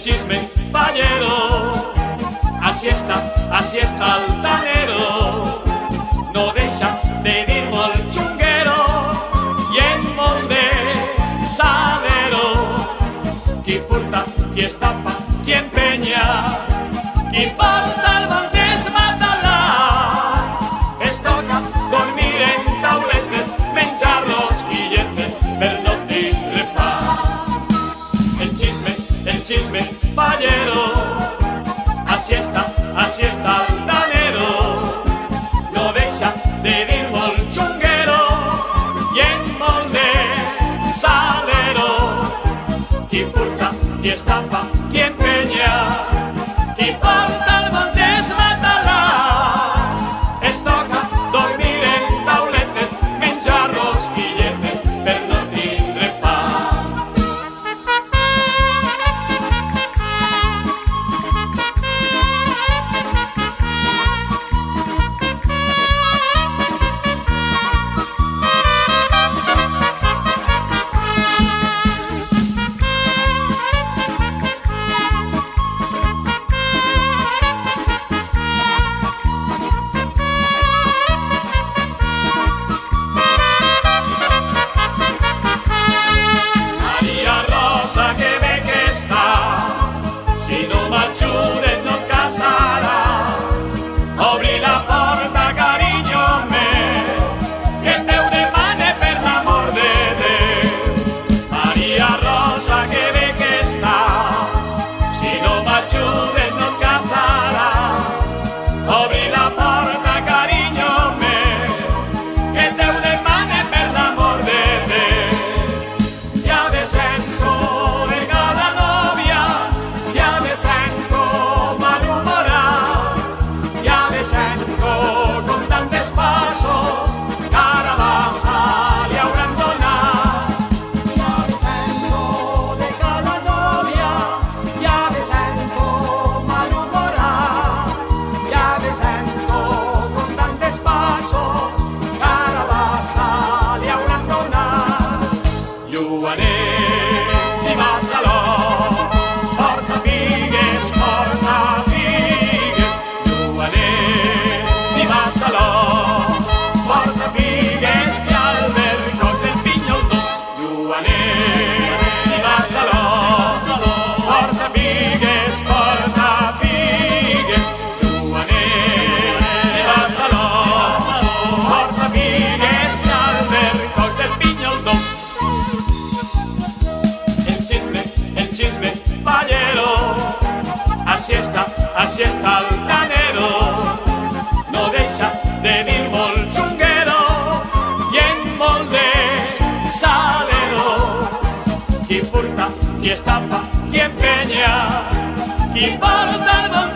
chisme fallero. Así está altanero, no deixa de dir molt xunguero i en molt de salero. Qui furta, qui estafa, qui empenya, qui porta el mal desmatalar. Es toca dormir en tauletes, menjar rosquilletes per no tindre pa. El chisme fallero. Así está altanero, no deixa de dir molt xunguero i en molt de salero. Qui furta, qui estafa, qui empenya, qui porta el mal desmatalar. Es toca dormir en tauletes, menjar rosquilletes per no tindre pa. Obri la porta, carinyo meu, que et Déu demane per l'amor de Déu. Maria Rosa, que bé que està, si no m'ajuden no et casaràs. Obri la porta, carinyo meu, que et Déu demane per l'amor de Déu. Ja me sento de cada nòvia, ja me sento con tantos pasos, carabassa le hauran donat. Ya me sento de cada novia, ya me sento malhumorat. Ya me sento con tantos pasos, carabassa le hauran donat. Joanet, si vas a l'or, porta figues, porta figues. Joanet, si vas a l'or, porta figues i al vercoll del pinyol dolç. Joanet, si vas a l'or, porta figues, porta figues. Joanet, si vas a l'or, porta figues i al vercoll del pinyol dolç. El chisme fallero, así está altanero, no deixa de dir molt xunguero i en molt de salero. Qui furta, qui estafa, qui empenya, qui porta el mal